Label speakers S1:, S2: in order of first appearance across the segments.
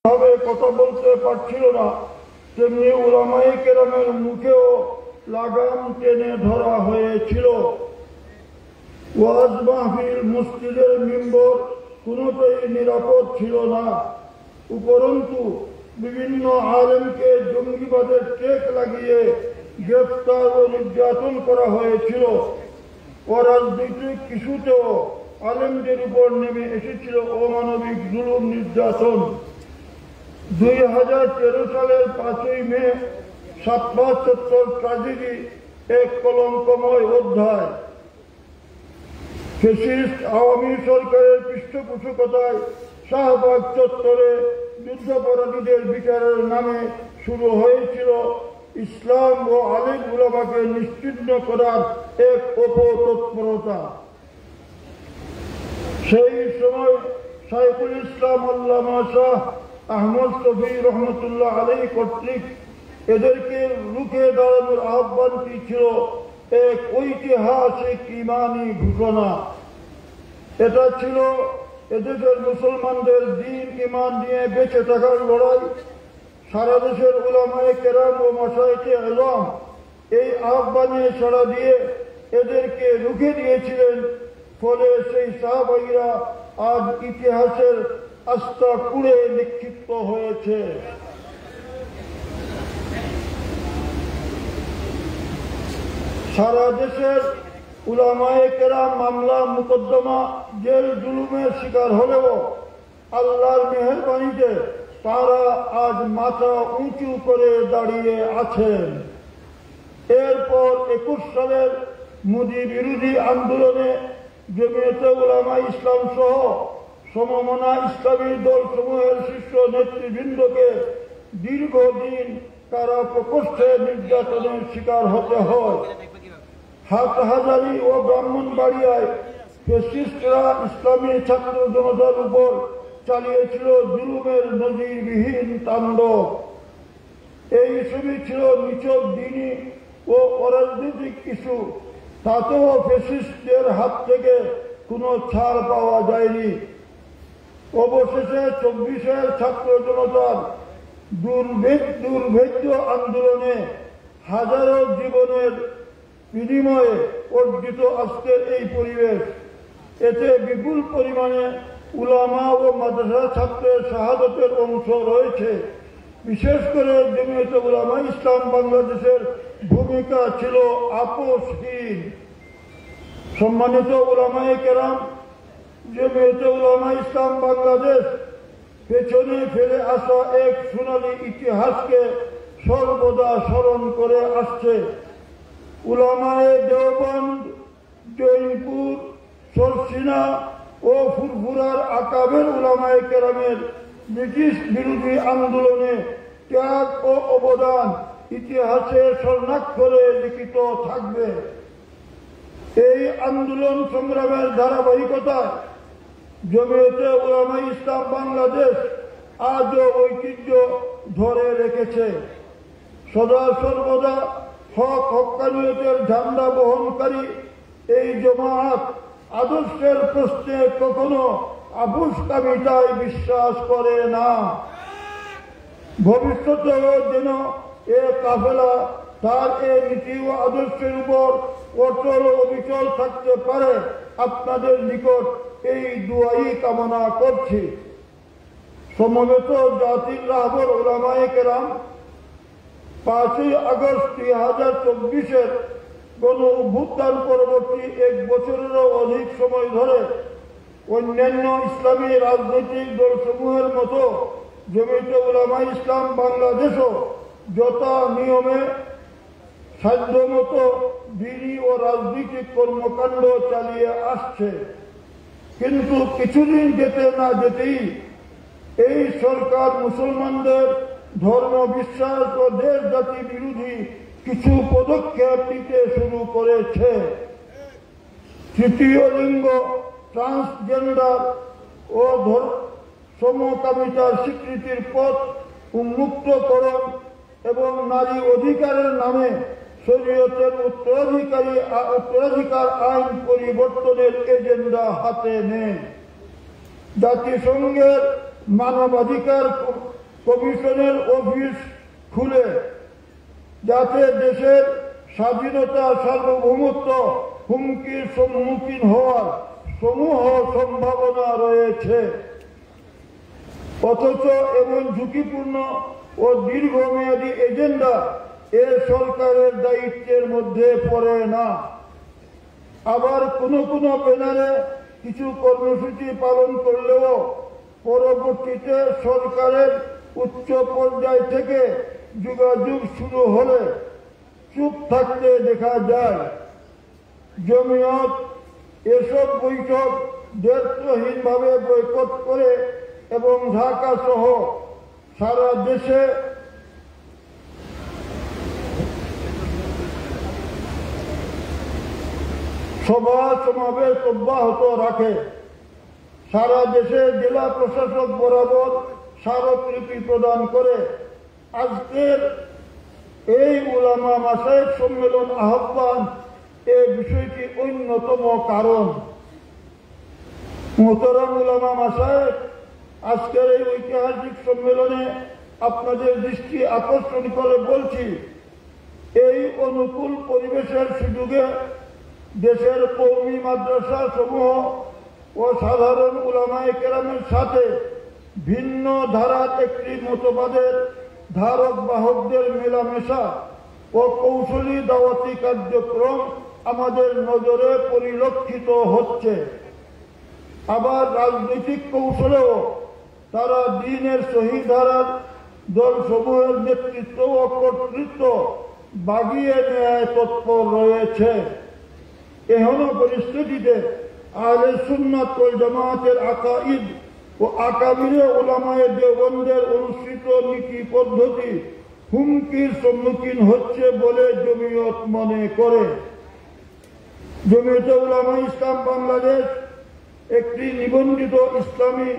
S1: ভাবে কথা বলতে পারছিল না, তেমনি উলামায়ে কেরামের মুখেও লাগাম টেনে ধরা হয়েছিল। ওয়াজ মাহফিল, মসজিদের মিম্বর কোনোটাই নিরাপদ ছিল না। উপরন্তু বিভিন্ন আলেমকে জঙ্গিবাদের টেক লাগিয়ে গ্রেফতার ও নির্যাতন করা হয়েছিল। অরাজনৈতিক কিছুতেও আলেমদের উপর নেমে এসেছিল অমানবিক জুলুম, নির্যাতন। 2013 সালের 5ই মে সাতবাগ চত্বর ট্র্যাজেডি এক কলঙ্কময় অধ্যায়। ফ্যাসিস্ট আওয়ামী সরকারের পৃষ্ঠপোষকতায় শাহবাগ চত্বরে যুদ্ধাপরাধীদের বিচারের নামে শুরু হয়েছিল ইসলাম ও আলেম উলামাকে নিশ্চিহ্ন করার এক অপতৎপরতা। সেই সময় শাইখুল ইসলাম আল্লামা শাহ আহমদ শফী রহমতুল্লাহ আলাইহি কর্তৃক এদেরকে রুখে দাঁড়ানোর আহ্বানটি ছিল এক ঐতিহাসিক ইমানি ঘোষণা। এটা ছিল এদেশের মুসলমানদের দিন ইমান নিয়ে বেঁচে থাকার লড়াই। সারা দেশের উলামায়ে কেরাম ও মাশায়েখে আযম এই আহ্বানে সাড়া দিয়ে এদেরকে রুখে দিয়েছিলেন। ফলে সেই সাহাবাইরা আজ ইতিহাসের আস্থা কুড়ে নিক্ষিপ্ত হয়েছে। সারা দেশের উলামায়ে কেরাম মামলা মুকদ্দমা জেল জুলুমের শিকার হলেও আল্লাহর মেহেরবানিতে তারা আজ মাথা উঁচু করে দাঁড়িয়ে আছেন। এরপর 21 সালের মোদী বিরোধী আন্দোলনে জমিয়তে উলামা ইসলাম সহ সমমনা ইসলামী দল সমূহের শীর্ষ নেতৃবৃন্দকে দীর্ঘদিন কারা প্রকোষ্ঠে নির্যাতনের শিকার হতে হয়। হাটহাজারী ও ব্রাহ্মণবাড়িয়ায় ফ্যাসিস্টরা ইসলামী ছাত্র জনতার উপর চালিয়েছিল জুলুমের নজিরবিহীন তাণ্ডব। এই ছবি ছিল নিছক দ্বীনি ও অরাজনৈতিক ইস্যু। তাতেও ফ্যাসিস্টদের হাত থেকে কোনো ছাড় পাওয়া যায়নি। অবশেষে 24-এর ছাত্র জনতার দুর্ভেদ্য আন্দোলনে হাজারো জীবনের বিনিময়ে অর্জিত আজকের এই পরিবেশ। এতে বিপুল পরিমাণে উলামা ও মাদ্রাসা ছাত্রের শাহাদতের অংশ রয়েছে। বিশেষ করে জমিয়তে উলামা ইসলাম বাংলাদেশের ভূমিকা ছিল আপোষহীন। সম্মানিত উলামায়ে কেরাম, জমিয়তে উলামা ইসলাম বাংলাদেশ পেছনে ফেলে আসা এক সোনালী ইতিহাসকে সর্বদা স্মরণ করে আসছে। উলামায়ে দেওবন্দ, জৈনপুর, সরসিনা ও ফুরফুরার আকাবের উলামায়ে কেরামের ব্রিটিশ বিরোধী আন্দোলনে ত্যাগ ও অবদান ইতিহাসে স্বর্ণাক্ষরে লিখিত থাকবে। এই আন্দোলন সংগ্রামের ধারাবাহিকতায় জমিয়তে উলামা ইসলাম বাংলাদেশ আজও ঐতিহ্য ধরে রেখেছে। সদা সর্বদা হক হক্কানিয়তের ঝান্ডা বহনকারী এই জমাআত আদর্শের প্রশ্নে কখনো আপোষকামিতায় বিশ্বাস করে না। ভবিষ্যতেও যেন এ কাফেলা তার এই নীতি ও আদর্শের উপর অটল ও অবিচল থাকতে পারে, আপনাদের নিকট এই দুআই কামনা করছি। সমবেত জাতির রাহবর উলামায়ে কেরাম 5ই আগস্ট 2024-এর গণ অভ্যুত্থান পরবর্তী 1 বছরেরও অধিক সময় ধরে অন্যান্য ইসলামী রাজনৈতিক দলসমূহের মতো জমিয়তে উলামা ইসলাম বাংলাদেশও যথা নিয়মে সাধ্যমতো দ্বীনি ও রাজনৈতিক কর্মকাণ্ড চালিয়ে আসছে। কিন্তু কিছুদিন যেতে না যেতেই এই সরকার মুসলমানদের ধর্ম বিশ্বাস ও দেশ জাতি বিরোধী কিছু পদক্ষেপ নিতে শুরু করেছে। তৃতীয় লিঙ্গ, ট্রান্সজেন্ডার ও সমকামিতার স্বীকৃতির পথ উন্মুক্তকরণ এবং নারী অধিকারের নামে শরীয়তের উত্তরাধিকার আইন পরিবর্তনের এজেন্ডা হাতে নেয়। জাতিসংঘের মানবাধিকার কমিশনের অফিস খুলে যাতে দেশের স্বাধীনতা সার্বভৌমত্ব হুমকির সম্মুখীন হওয়ার সমূহ সম্ভাবনা রয়েছে, অথচ এমন ঝুঁকিপূর্ণ ও দীর্ঘমেয়াদী এজেন্ডা এ সরকারের দায়িত্বের মধ্যে পড়ে না। আবার কোনো কোনো ব্যানারে কিছু কর্মসূচি পালন করলেও পরবর্তীতে সরকারের উচ্চ পর্যায় থেকে যোগাযোগ শুরু হলে চুপ থাকতে দেখা যায়। জমিয়ত এসব বৈঠক দায়িত্বহীনভাবে বয়কট করে এবং ঢাকা সহ সারা দেশে সভা সমাবেশ অব্যাহত রাখে। সারা দেশে জেলা প্রশাসক বরাবর স্মারকলিপি প্রদান করে। আজকের এই উলামা মাসায়েখ সম্মেলন আহ্বান এ বিষয়টি অন্যতম কারণ। মোহতারাম উলামা মাসায়েখ, আজকের এই ঐতিহাসিক সম্মেলনে আপনাদের দৃষ্টি আকর্ষণ করে বলছি, এই অনুকূল পরিবেশের সুযোগে দেশের কওমি মাদ্রাসা সমূহ ও সাধারণ উলামায়ে কেরামের সাথে ভিন্ন ধারার একটি মতবাদের ধারক বাহকদের মেলামেশা ও কৌশলী দাওয়াতি কার্যক্রম আমাদের নজরে পরিলক্ষিত হচ্ছে। আবার রাজনৈতিক কৌশলেও তারা দ্বীনের সহি ধারার দলসমূহের নেতৃত্ব ও কর্তৃত্ব বাগিয়ে নেয় তৎপর রয়েছে। এহেন পরিস্থিতিতে আহলে সুন্নাত ওয়াল জামাতের আকাইদ ও আকাবিরে উলামায়ে দেওবন্দের অনুসৃত নীতি পদ্ধতি হুমকির সম্মুখীন হচ্ছে বলে জমিয়ত মনে করে। জমিয়তে উলামা ইসলাম বাংলাদেশ একটি নিবন্ধিত ইসলামী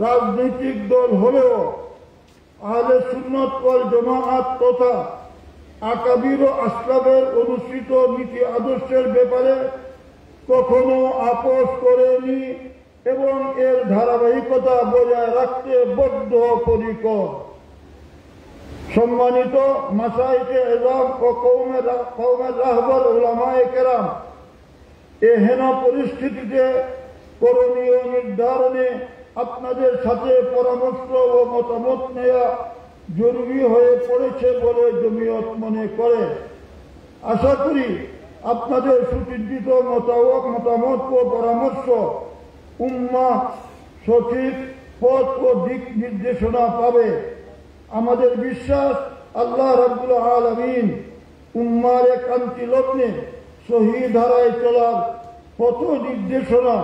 S1: রাজনৈতিক দল হলেও আহলে সুন্নাত ওয়াল জামাত তথা আকাবির ও আসলাফের অনুসৃত নীতি আদর্শের ব্যাপারে কখনো আপোষ করেনি এবং এর ধারাবাহিকতা বজায় রাখতে বদ্ধপরিকর। সম্মানিত মাশায়েখে এযাম ও কওমের রাহবার উলামায়ে কেরাম, এহেন পরিস্থিতিতে করণীয় নির্ধারণে আপনাদের সাথে পরামর্শ ও মতামত নেওয়া জরুরি হয়ে পড়েছে বলে জমিয়ত মনে করে। আশা করি আপনাদের সুচিন্তিত মতামত ও পরামর্শ উম্মাহ সঠিক পথ ও দিক নির্দেশনা পাবে। আমাদের বিশ্বাস, আল্লাহ রাব্বুল আলামিন উম্মার কান্তি লগ্নে সহি ধারায় চলার পথ নির্দেশনা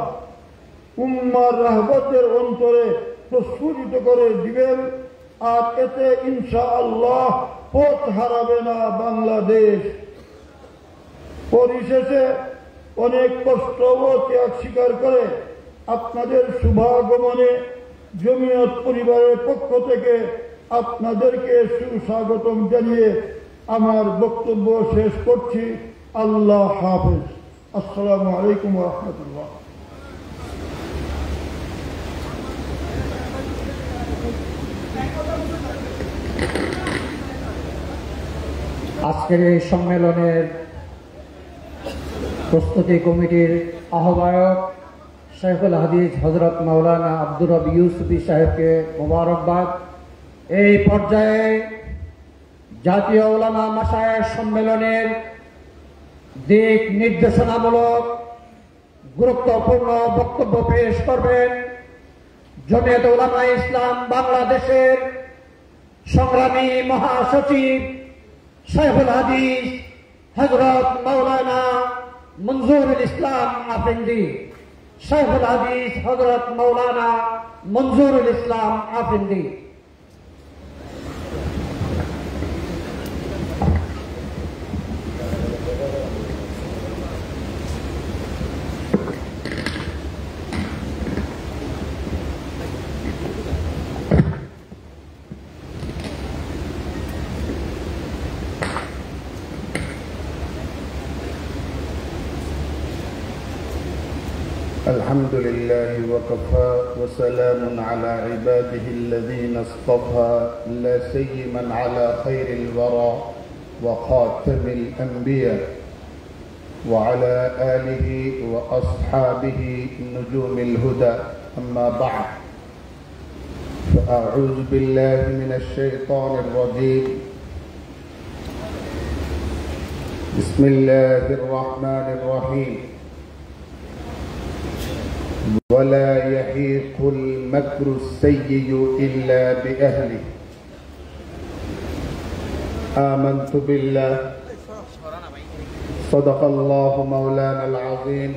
S1: উম্মার রাহবতদের অন্তরে প্রস্ফুটিত করে দিবেন, আর এতে ইনশাআল্লাহ পথ হারাবে না বাংলাদেশ। পরিশেষে অনেক কষ্ট ও ত্যাগ স্বীকার করে আপনাদের শুভাগমনে জমিয়ত পরিবারের পক্ষ থেকে আপনাদেরকে সুস্বাগতম জানিয়ে আমার বক্তব্য শেষ করছি। আল্লাহ হাফেজ। আসসালামু আলাইকুম ওয়া রাহমাতুল্লাহ।
S2: আজকের এই সম্মেলনের প্রস্তুতি কমিটির আহ্বায়ক শাইখুল হাদিস হযরত মাওলানা আব্দুর রব ইউসুফী সাহেবকে মোবারকবাদ। এই পর্যায়ে জাতীয় উলামা মাশায়েখ সম্মেলনের দিক নির্দেশনামূলক গুরুত্বপূর্ণ বক্তব্য পেশ করবেন জমিয়ত উলামা ইসলাম বাংলাদেশের সংগ্রামী মহাসচিব শাইখুল হাদিস হযরত মাওলানা মনজুরুল ইসলাম আফেন্দি। শাইখুল হাদিস হযরত মাওলানা মনজুরুল ইসলাম আফেন্দি।
S1: الحمد لله وكفى وسلام على عباده الذين اصطفى لا سيما على خير الورى وخاتم الأنبياء وعلى آله وأصحابه نجوم الهدى أما بعد فأعوذ بالله من الشيطان الرجيم بسم الله الرحمن الرحيم ولا يحيق المكر السيء إلا بأهله آمنت بالله صدق الله مولانا العظيم